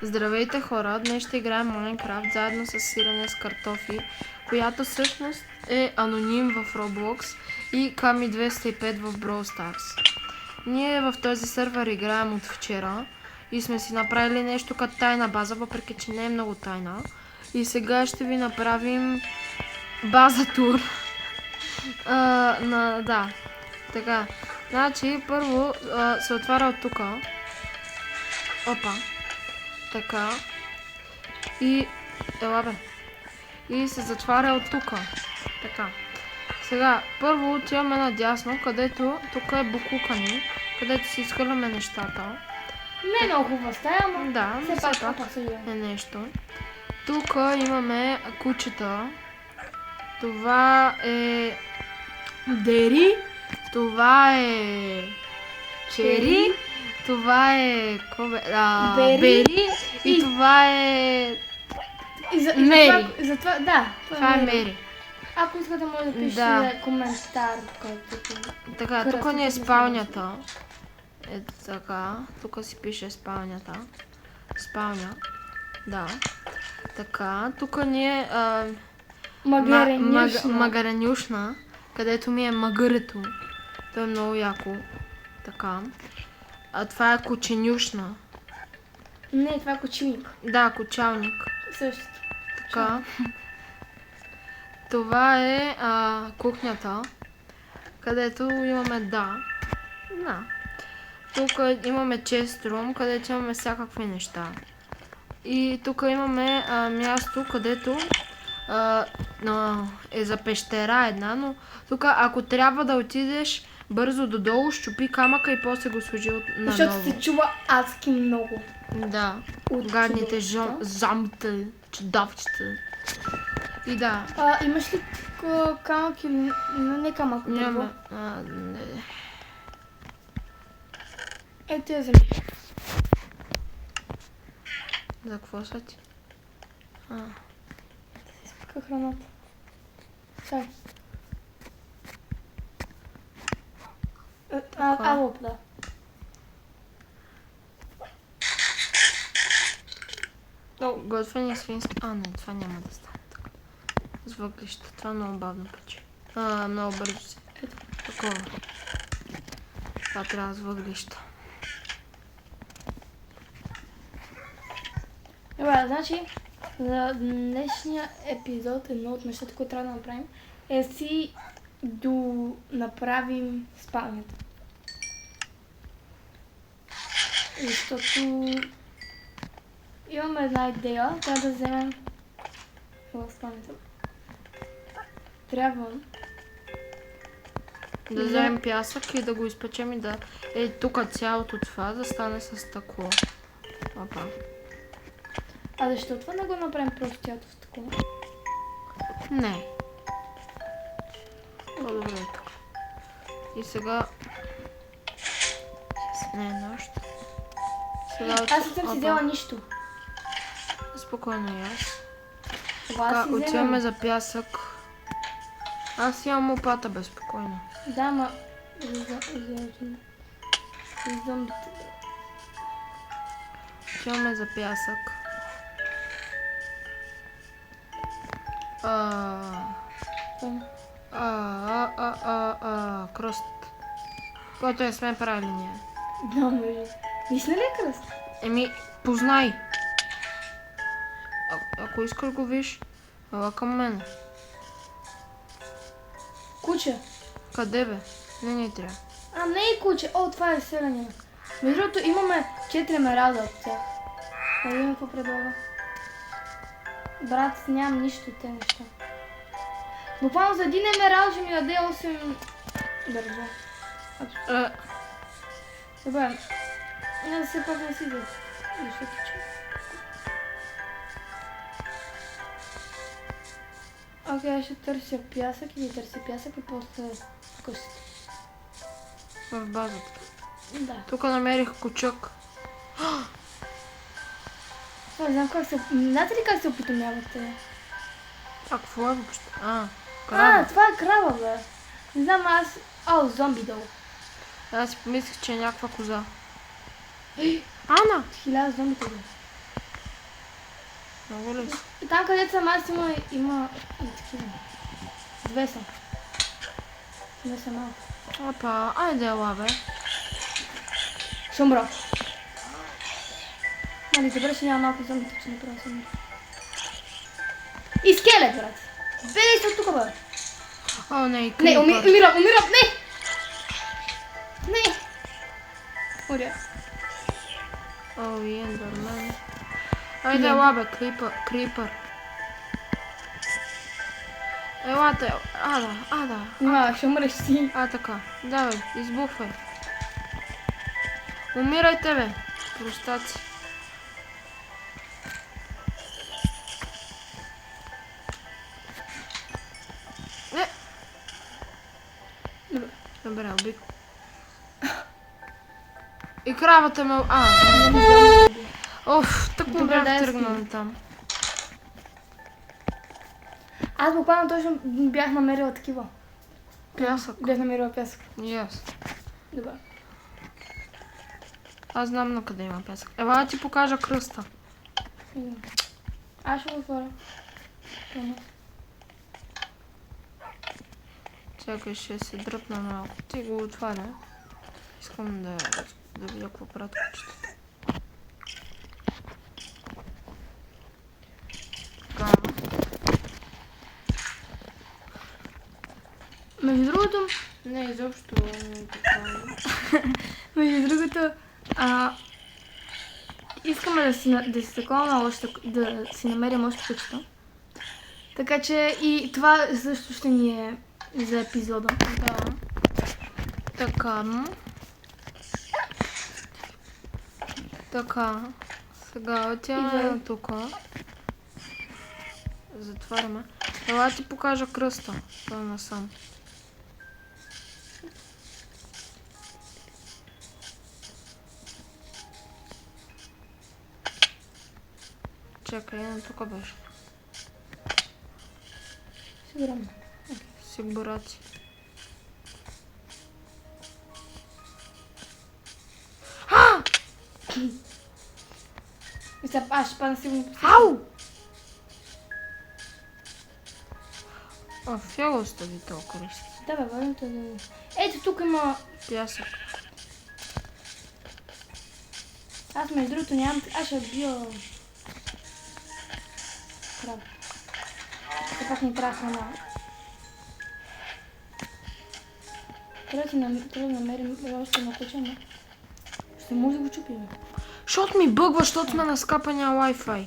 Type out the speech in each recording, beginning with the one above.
Здравейте хора, днес ще играем Майнкрафт заедно с сирене с картофи, която всъщност е аноним в Roblox и Kami 205 в Brawl Stars. Ние в този сервер играем от вчера и сме си направили нещо като тайна база, въпреки че не е много тайна. И сега ще ви направим база тур. Да, така. Значи първо се отваря от тука. Опа. Така. И... Ела бе. И се затваря от тука. Така. Сега, първо отиваме надясно, където тук е буклука ни, където си изхвърляме нещата. Не е много хубава стая, ама Да, все пак е нещо. Тук имаме кучета. Това е... Дери. Това е... Чери. Това е... Бери. И това е... Мери. Затова, да. Това е Мери. Ако искате, може да пишете коментар, който... Така, тук ни е спалнята. Ето така. Тук си пише спалнята. Спалня. Да. Така, тук ни е... Магаренюшна, където ми е магърето. То е много яко. Така. А това е кученюшна. Не, това е кучилник. Да, кучалник. Същото. Така. Това е кухнята, където имаме да. Тук имаме честрум, където имаме всякакви неща. И тук имаме място, където е за пещера една, но тук ако трябва да отидеш бързо додолу, щупи камъка и после го сложи наново. Защото се чува адски много. Да, гадните зомбите, чудовчета. И да. Имаш ли камък или не камък? Няма. Не. Ето я вземи. За какво са ти? Изпука храната. Чай. Алоп, да. Готвени свински... не, това няма да стане така. С въглища. Това много бавно пече. Много бързо се. Такова. Това трябва с въглища. Добре, значи за днешния епизод едно от нещата, които трябва да направим е си направим спалнята. Защото имаме една идея, трябва да вземем в спалнята. Трябва да вземем пясък и да го изпечем и да тук цялото това да стане с стъкло. Опа. А защо това не го направим просто цялото в стъкло? Не. По-добре е така. И сега... Не е нощ. Аз не съм си взела нищо. Спокойно и аз. Това си отиваме за пясък. Аз имам лопата безпокойно. Да, ма... Зомбите. Отиваме за пясък. Кръст. Който не сме правили ние. Да, може. Мисля ли е кръст? Познай. Ако искаш го виж, ела към мене. Куче. Къде бе? Не трябва. Не е куче. Това е селения. Между другото имаме 4 емералда от тях. Да видим какво предлага. Брат, нямам нищо от тези неща. Буквално за един емералд ще ми даде 8 държа. Добре. Все пак не си да. Защото че. Окей, ще търся пясък и търся пясък и после къщата. В базата. Да. Тук намерих кучък. Не знам как се... Знаете ли как се опитомяват те? Какво е въобще? Крава. Това е крава, бе. Не знам, аз... зомби долу. Аз си помислих, че е някаква коза. Ана! 1000 зомбите, бе. Много ли са? И там където съм аз има и такива. Две са. Не са малко. Опа, айде ела, бе. Ще умра. Нали, добре, че няма малко зомбите, че направо съм умра. И скелет, брат. Бей се от тук, бе. О, не, и Не, крипър. умирам, не! Не! Уря. О, и ендермен. Айде ела, бе, крипър. Елате, ада. Ще умреш си. Така. Давай, избухвай. Умирайте, бе. Простаци. Не. Добре, убих. И кравата ме... Оф, так му Добре, бях дай тръгнал там. Аз буквално точно бях намерила такива. Пясък. Бях намерила пясък. И аз. Добре. Аз знам на къде има пясък. Ела да ти покажа кръста. Аз ще го отворя. Чакай, ще се дръпна малко. Ти го отваря. Искам да видя какво правят кучетата. Така. Между другото, Не, изобщо не е така. искаме да си таковаме още, да си намерим още кучета. Така че и това също ще ни е за епизода. Да. Така. Така. Сега отиваме тук. Затваряме. Ела ти покажа кръста. Това насам. Чакай, тук беше. Сигурно. Сигурати. И сега аз ще падна сигурно по Ау! Фига остави този кръст. Да, бе, върнете да... Ето тук има... Пясък. Аз между другото нямам... Аз ще бия... Краб. Все пак ни трябва храна. Трябва да намерим още на куче, но... Ще може да го чупим. Защото ми бъгва, защото сме на скапания Wi-Fi.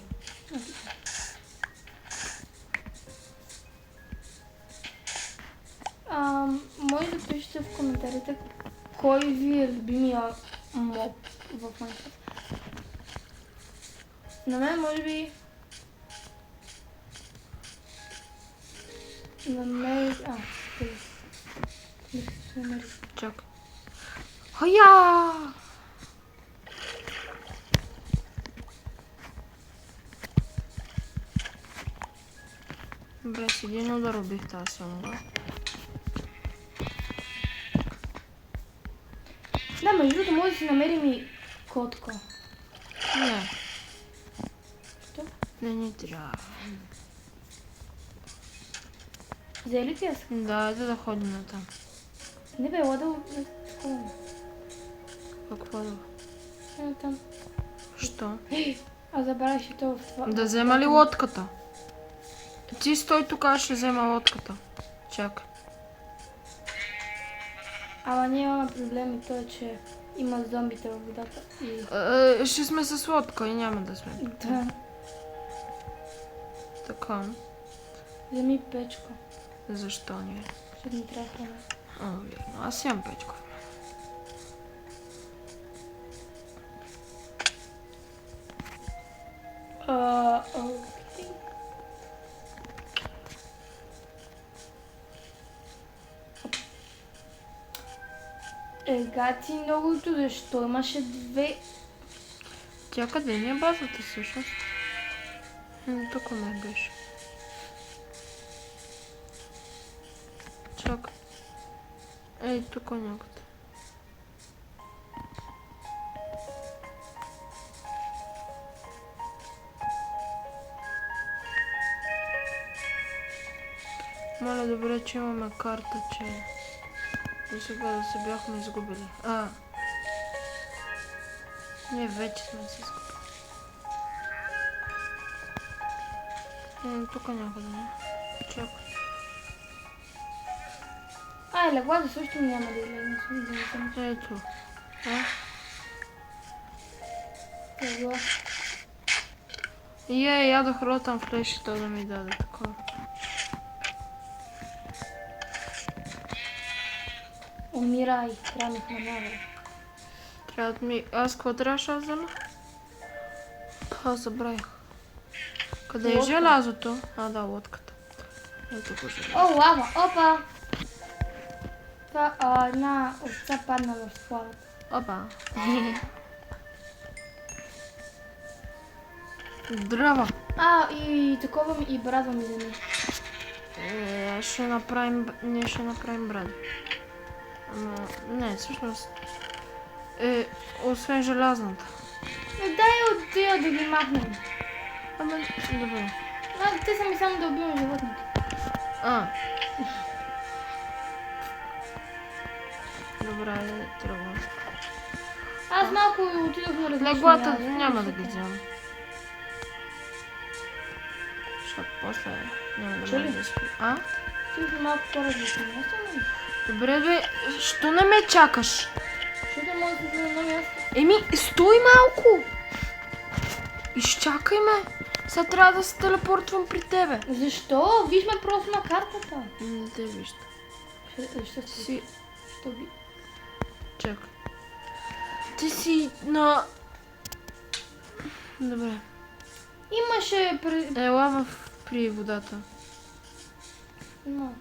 Може да пишете в коментарите кой ви е любимия моб в Minecraft. На мен може би... Чакай. Хая! Добре, с един удар убих тази силна. Да, между другото може да си намерим и котка. Не. Що? Не ни трябва. Взели пясък? Да, да ходим на там. Не бе, ела да ходим. Какво да? Ето там. Що? А забравяш и това в това. Да взема ли лодката? Ти стой тук, аз ще взема лодката. Чакай. Ама ние имаме проблем и то е, че има зомбите във водата. И... Ще сме с лодка и няма да сме. Да. Така. Вземи печка. Защо не? Ще ни трябва храна. Верно. Аз имам печка. Окей. Гати многото, защо имаше две... Тя къде ми е базата всъщност? Тук не беше. Чакай. Ей, тук някъде. Моля, добре, че имаме карта, че до сега да се бяхме изгубили. Ние вече сме се изгубили. Тук някъде не. Чакай. Леглата също няма да излезе. Ето. Легла. Ядох ротан флеш и то да ми даде такова. Умирай, трябва да хранава. Трябва да ми... Аз какво трябваше да взема? Забравих. Къде е Лодка. желязото? Да, лодката. Ето го желязо. О, лава, опа! Това една овца падна в славата. Опа. Здрава. И такова и брадва ми за мен. Ние ще направим бради. Не, всъщност. Освен желязната. Дай от тия да ги махнем. Добре. Те са ми само да убивам животните. Добре, тръгвам. Аз малко отидох на различни Леглата място. няма да ги вземам. Защото после няма да Чули? може да спи. Отидох на малко по-различни място, но... Добре, бе, що не ме чакаш? Защото може да се на място. Стой малко! Изчакай ме! Сега трябва да се телепортвам при тебе. Защо? Виж ме просто на картата. Не те вижда. Защо си? Що би? Чакай. Ти си на... Добре. Имаше... Ела при водата. Но.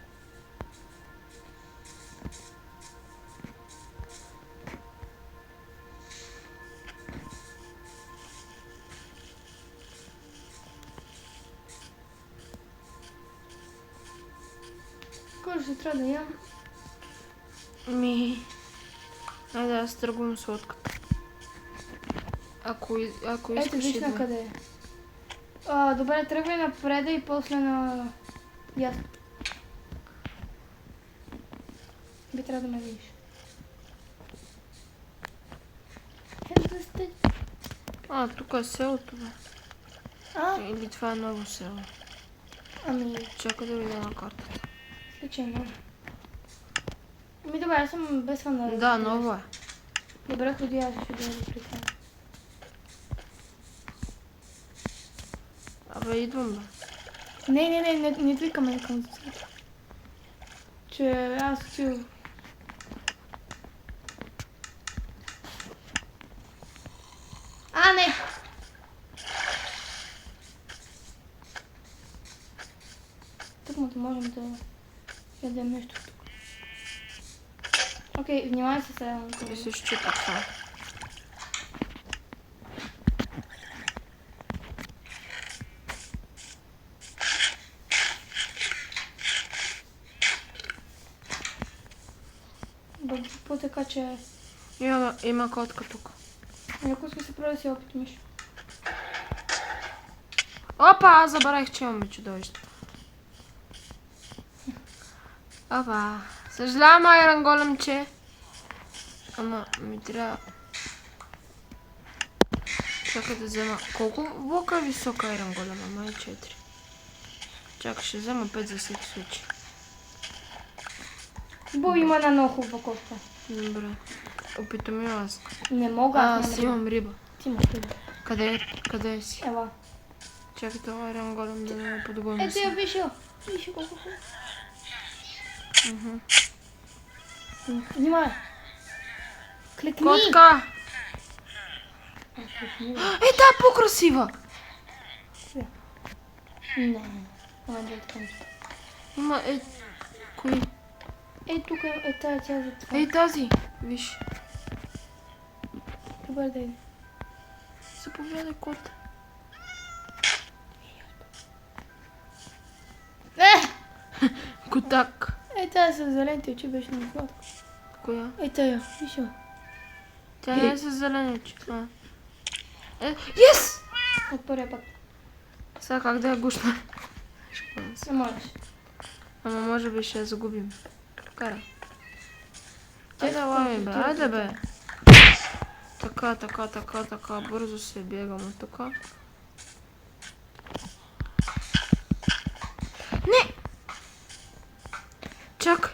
Кой ще трябва да ям? Айде, аз тръгвам с лодката. Ако Ето, искаш виж на къде е. Добре, тръгвай напреда и после на дясно. Би трябва да ме видиш. Тук е селото, бе. Или това е ново село? Чакай да видя на картата. Случайно. Добре, аз съм без фонарик. Да, ново е. Добре, ходи, аз ще дойда при това. Идвам, бе. Не твикаме към това. Че аз чух. Не! Тук можем да ядем нещо тук. Окей, внимай се сега. И се счита това. Така че... Има котка тук. Ако иска се прави да си опит, Миш. Опа, аз забравих, че имаме чудовище. Опа. Съжалявам, Айрон Големче. Ама ми трябва... Чакай да взема... Колко блока е висока Айрон Голема? Май 4. Чакай, ще взема 5 за всеки случай. Бо има една много хубава котка. Добре. Опитам я аз. Не мога. Аз имам риба. Ти имаш риба. Къде си? Ела. Чакай това Айрон Голем да ме подгони. Ето я, виж я. Виж я колко хубаво. Внимай. Кликни. Котка! Та е по-красива! Не. Има кои? Тук е тая тя за това. Тази! Виж. Добър ден. Заповядай, кот. Котак. Тая с зелените очи беше на сладко. Коя? Тая, виж я. Тя не е с зелени очи. Yes! От първия път. Сега как да я гушна? Не можеш. Ама може би ще я загубим. Кара. Айде, Чакай, лами, бе, отива, айде, отива. бе. Така, бързо се бягаме тук. Не! Чакай.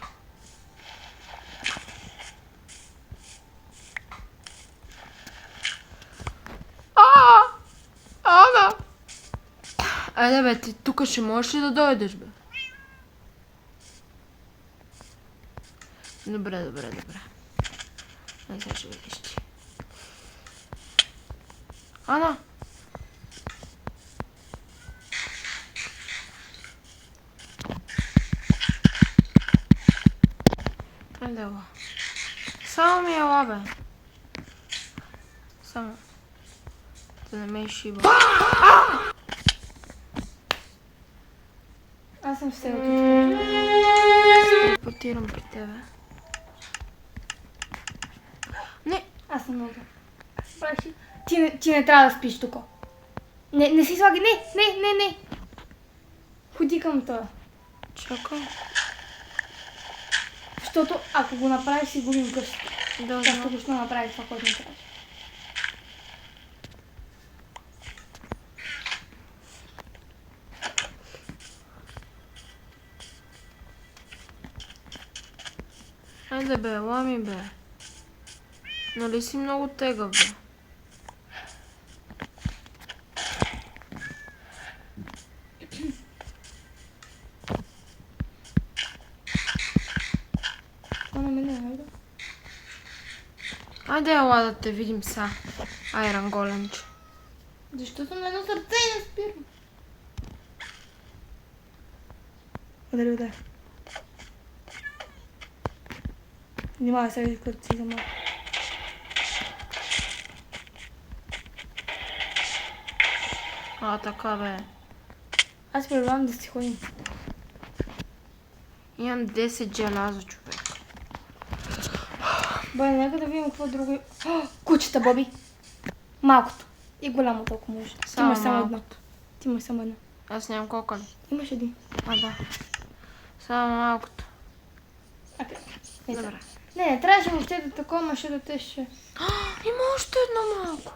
Ана! Айде, бе, ти тук ще можеш ли да дойдеш, бе? Добре. Ай, сега ще видиш ти. Ана! Айде, ела. Само ми ела, бе. Само. Да не ме изшиба. Аз съм все от Телепортирам при тебе. Не! Аз съм много. Ти не трябва да спиш тук. Не си слагай. Не. Ходи към това. Чакай. Защото ако го направиш, си губим къщата. Да, Тя знам. тук ще направи това, което не трябваше. Айде, бе, лами, бе. Нали си много тегав, бе? Това на мен е, Айде, ела да те видим са. Айран големче. Защото на едно сърце и не спирам. Удари. Внимавай сега, като си за малко. Така, бе. Аз предлагам да си ходим. Имам 10 желяза, човек. Бе, нека да видим какво друго е. Кучета, Боби. Малкото. И голямото, ако можеш. Ти имаш само едно. Ти имаш само едно. Аз нямам кокали. Имаш един. Да. Само малкото. Добре. Не, трябваше въобще да такова, маше да те ще... Има още едно малко.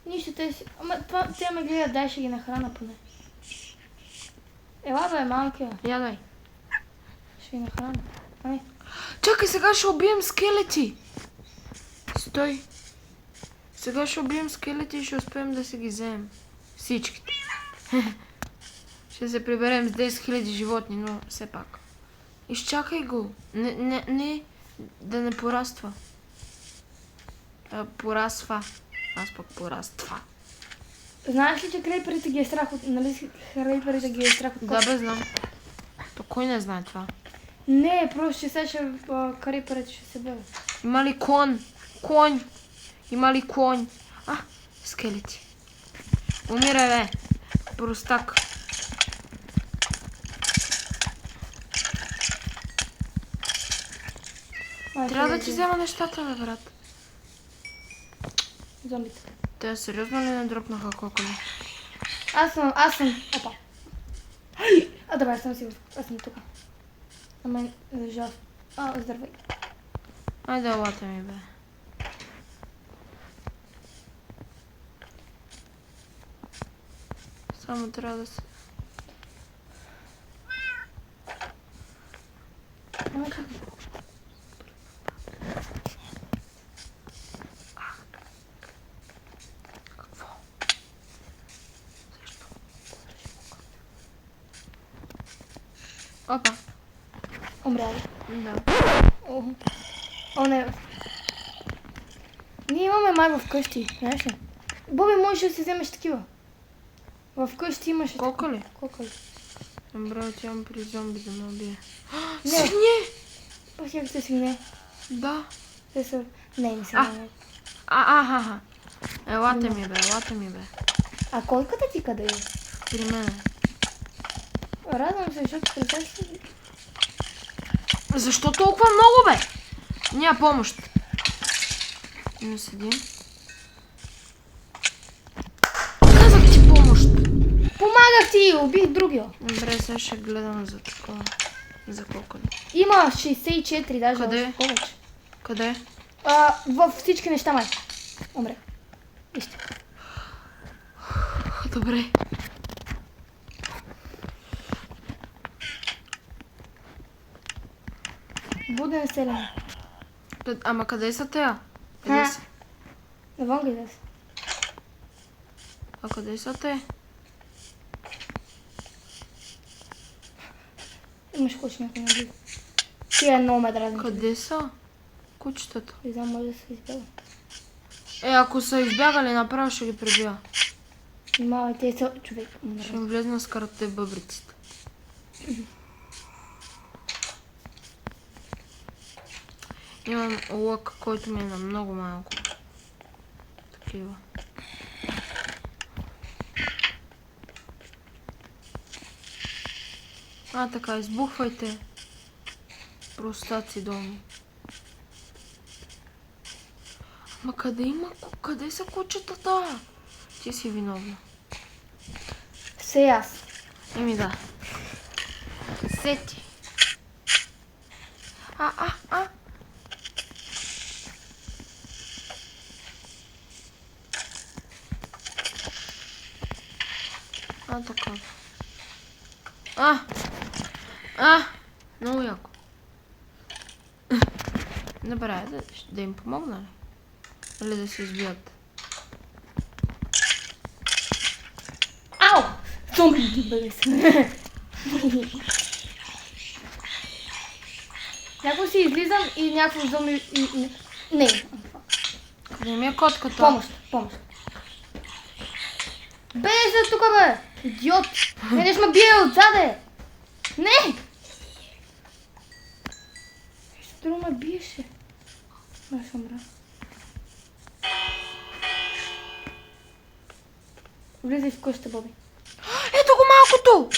Нищо те си... Ама това, те ме гледат, дай ще ги нахрана поне. Ела бе, малкия. Ядай. Ще ги нахрана. Ами, Чакай, сега ще убием скелети. Стой. Сега ще убием скелети и ще успеем да си ги вземем. Всичките. Ще се приберем с 10 000 животни, но все пак. Изчакай го. Не, да не пораства. Порасва. Аз пък пораства. знаеш ли, че крейперите ги е страх от... Нали крейперите ги е страх от... Да, бе, знам. То кой не знае това? Не, просто че сега ще... крейперите ще се бъдат. Има ли кон? Конь. Има ли конь? Скелети. Умирай, бе. Простак. Трябва да ти взема нещата, бе, брат. Зомбите. Те сериозно ли не дропнаха кокали? Аз съм... Опа. Добре, аз съм сигурна. Аз съм тук. Ама лежа. Здравей. Айде, елате ми, бе. Само трябва да се... Ама чакай. Какво? Защо? Опа. Умря ли? Да. О, не. Ние имаме май вкъщи, знаеш ли? Боби, можеш да си вземеш такива. Вкъщи имаше... Кокали? Кокали. Добре, отивам при зомби да ме убие. Не. Свине! Пак як сте свине. Да. Те са... Не са. Не. Аха. Елате ми, бе. А койката ти къде е? При мене. Радвам се, защото представяш ли? Защо толкова много, бе? Няма помощ. Не седим. Казах ти помощ. Помагах ти, убих другия. Добре, сега ще гледам за такова. За колко? Има 64, даже Къде? още повече. Къде? Във всички неща май. Умре. Вижте. Добре. Буден селен. Ама къде са тея? Къде са? Навън ги да са. А къде са те? Имаш куче някой наблизо. Тия много ме дразни. Къде са? Кучетата. Не знам, може да се избяга. Ако са избягали, направо ще ги пребия. Мама, те са човек. Ще им влезна с карате в бъбриците. Имам лък, който ми е на много малко. Такива. Така, избухвайте. Простаци долни. Ама къде са кучетата? Ти си виновна. Все аз. Еми да. Сети. Така. Много яко. Добре, да им помогна ли? Или да се избият? Ау! Зомби, бъде се. Някой си излизам и някакво зомби и... Не. Къде ми е котката? Помощ. Бей се тука, бе! Идиот! Не ще ме бие отзаде! Не! Ще ме биеше. Ма ще мра. Влизай в къща, Боби. Ето го малкото!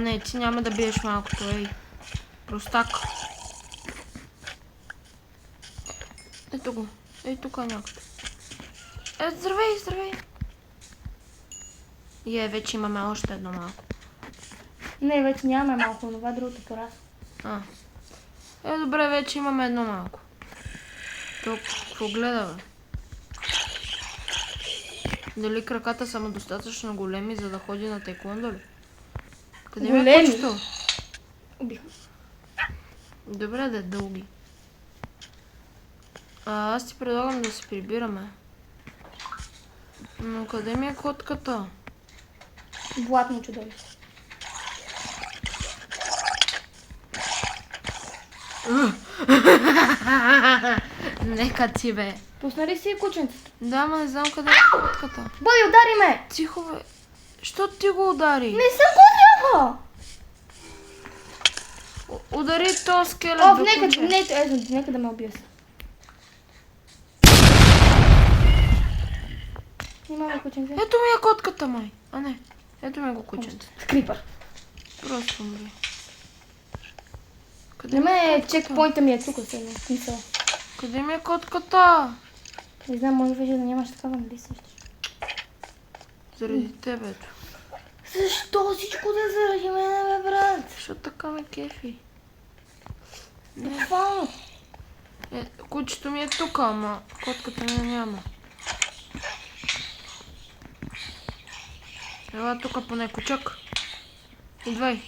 Не, ти няма да биеш малкото, ей. Простак. Ето го. Ей, тук е някакво. Здравей! Вече имаме още едно малко. Не, вече нямаме малко, това другото порасно. Добре, вече имаме едно малко. Тук, какво гледа, бе? Дали краката са му достатъчно големи, за да ходи на тайквондо ли? Къде ми е кучето? Убиха. Добре, да е дълги. Аз ти предлагам да се прибираме. Но къде ми е котката? Блатно чудовище. Нека ти, бе. Пусна ли си кученцето? Да, ама не знам къде е котката. Боби, удари ме! Тихо, бе. Що ти го удари? Не съм го ударила! Удари то скелет до куче. Нека да ме убие се. Снимаме кученце. Ето ми е котката, май. Не. Ето ми го кученце. Скрипър. Просто умри. На мен чекпоинта ми е тук, смисъл. Къде ми е котката? Не знам, може вече да нямаш такава, нали същаш? Заради тебе, ето. Защо всичко да е заради мене, бе, брат? Защо така ме кефи? Буквално. Кучето ми е тук, ама котката ми няма. Ела тук поне, кучак. Идвай.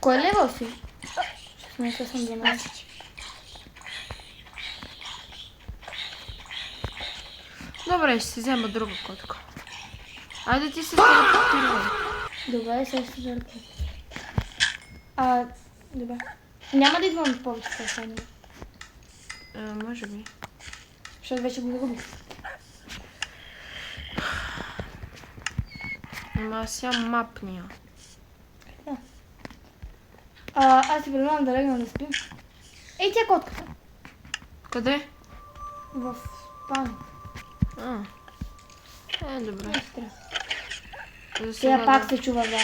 Кой левел си? 16 съм за мен. Добре, ще си взема друга котка. Айде ти се телепортирай. Добре, сега ще жертва. Добре. Няма да идвам повече съседни. Може би. Защото вече го загубих. Ама аз ям мапния. Аз си предлагам да легна да спим. Ей, тя котката. Къде? В спалня. Добре. Сега пак се чува, да.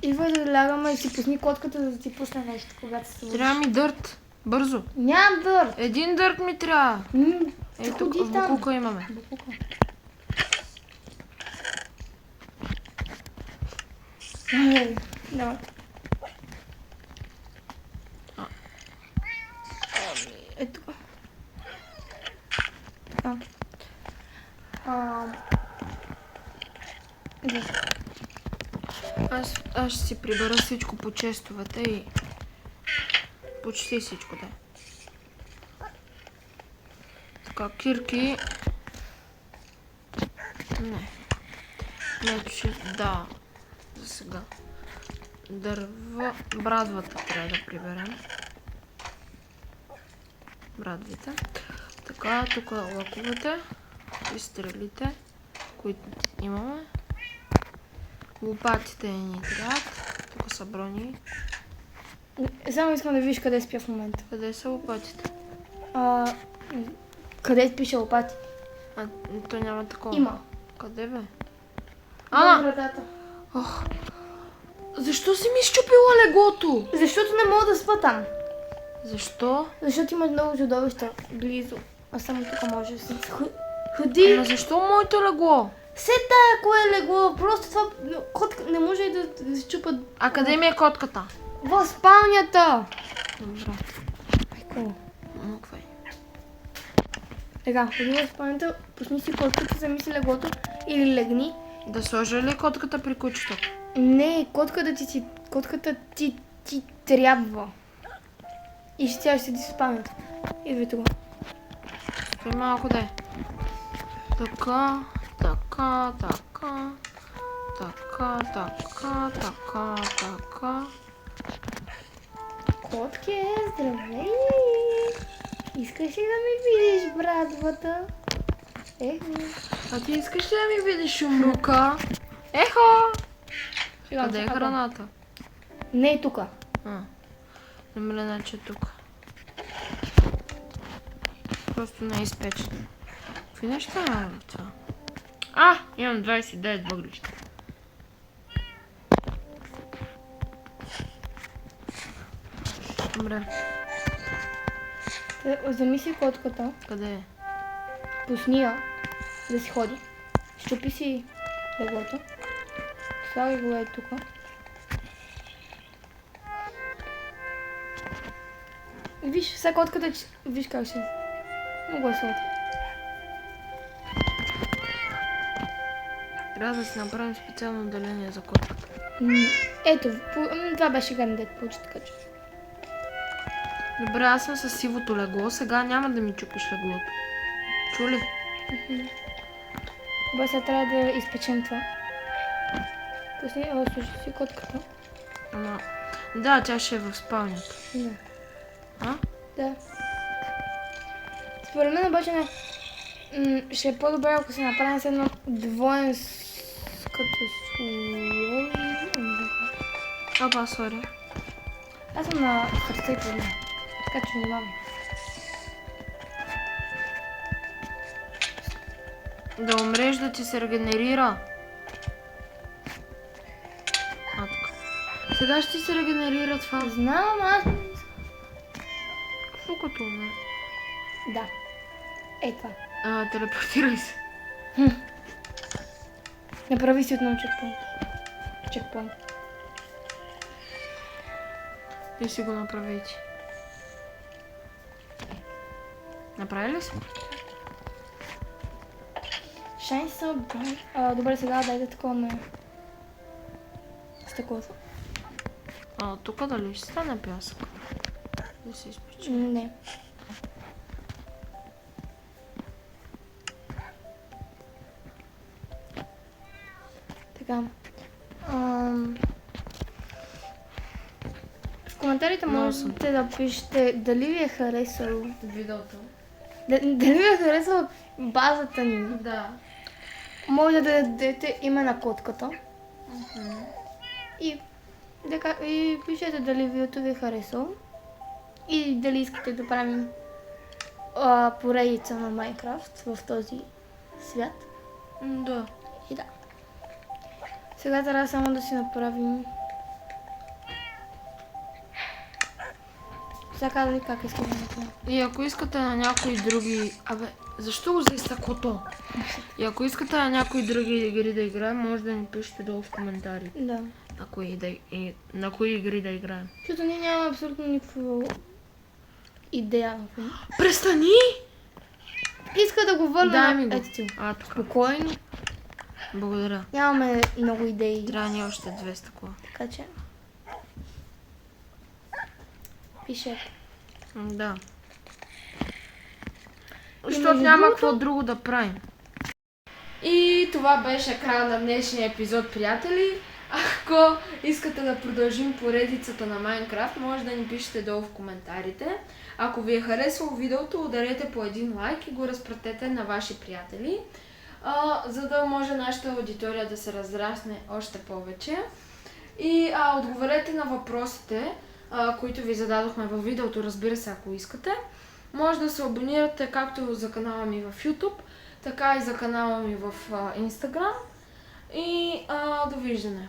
Идвай да лягаме и си пусни котката, за да ти пусне нещо, когато се събудиш. Трябва ми дърт. Бързо. Нямам дърт. Един дърт ми трябва. Ей, тук Ходи там. букука имаме. Букука. Давай. Ето тук. Така. Да. Аз ще си прибера всичко по честовете и почти всичко, да. Така, кирки. Не. Мечи, да. За сега. Дърва. Брадвата трябва да приберем. Брадвите. Така, тук лъковете и стрелите, които имаме. Лопатите ни трябват. Тук са брони. Само искам да видиш къде спя в момента. Къде са лопатите? Къде пише лопати? То няма такова. Има. Къде бе? На вратата. Ох. Защо си ми счупила леглото? Защото не мога да спа там. Защо? Защото има много чудовища близо. А само тук може да се ходи. Ама защо моето легло? Все тая кое легло. Просто това котка не може и да се чупа. А къде ми е котката? В спалнята. Добре. Айко. Муквай. Така, ходи в спалнята, пусни си котката, вземи си леглото или легни. Да сложа ли котката при кучето? Не, котката ти трябва. И ще тя ще седи в спалнята. Идвай тук. Стой малко да е. Така, така, така. Така, така, така, така. Котке, здравей! Искаш ли да ми видиш брадвата? А ти искаш ли да ми видиш умрука? Ехо! Къде е Чакай. храната? Не е тука. Добре, значи тук. Просто не е изпечено. Какви неща имам това? Имам 29 въглища. Добре, Вземи си котката, къде е? пусни я да си ходи. Щупи си леглото. Слагай го е тук. Виж, сега котката, виж как ще. Много е сладко. Трябва да си направим специално отделение за котката. Ето, това беше гандет, получи така че. Добре, аз съм с сивото легло, сега няма да ми чупиш леглото. Чули? Обаче сега трябва да изпечем това. Пусни, слушай си котката. Ама... Да, тя ще е в спалнята. Да. Да. Според мен обаче не. Ще е по-добре, ако се направим с едно двоен като слой. Опа, сори. Аз съм на сърце и проблем. Така че внимавам. Да умреш, да ти се регенерира. Така. Сега ще ти се регенерира това. Знам, аз... Какво като умре? Да. Ей това. Телепортирай се. Направи си отново чекпоинт. И си го направите. Направи ли си? Shine so bright. Добре, сега дайте такова на стъклото. Тук дали ще стане пясък? Да се изпече. Не. Така. В коментарите можете да пишете дали ви е харесало Видеото. дали ви е харесала базата ни. Да. Може да дадете име на котката. И пишете дали видеото ви е харесало. И дали искате да правим поредица на Майнкрафт в този свят. Да. И да. Сега трябва само да си направим Сега казвай как искаш да направя. И ако искате на някои други... защо го за стъклото? И ако искате на някои други игри да играем, може да ни пишете долу в коментари. Да. На кои игри да играем. Защото ние нямаме абсолютно никаква идея. Престани! Иска да го върна. Дай ми го. Ето ти. Така. Спокойно. Благодаря. Нямаме много идеи. Трябва ни още 2 стъкла. Така че. Пише. Да. Защото няма какво друго да правим. И това беше края на днешния епизод, приятели. Ако искате да продължим поредицата на Майнкрафт, може да ни пишете долу в коментарите. Ако ви е харесало видеото, ударете по един лайк и го разпратете на ваши приятели, за да може нашата аудитория да се разрасне още повече. И отговорете на въпросите, които ви зададохме във видеото, разбира се, ако искате. Може да се абонирате както за канала ми в YouTube, така и за канала ми в Instagram. И довиждане!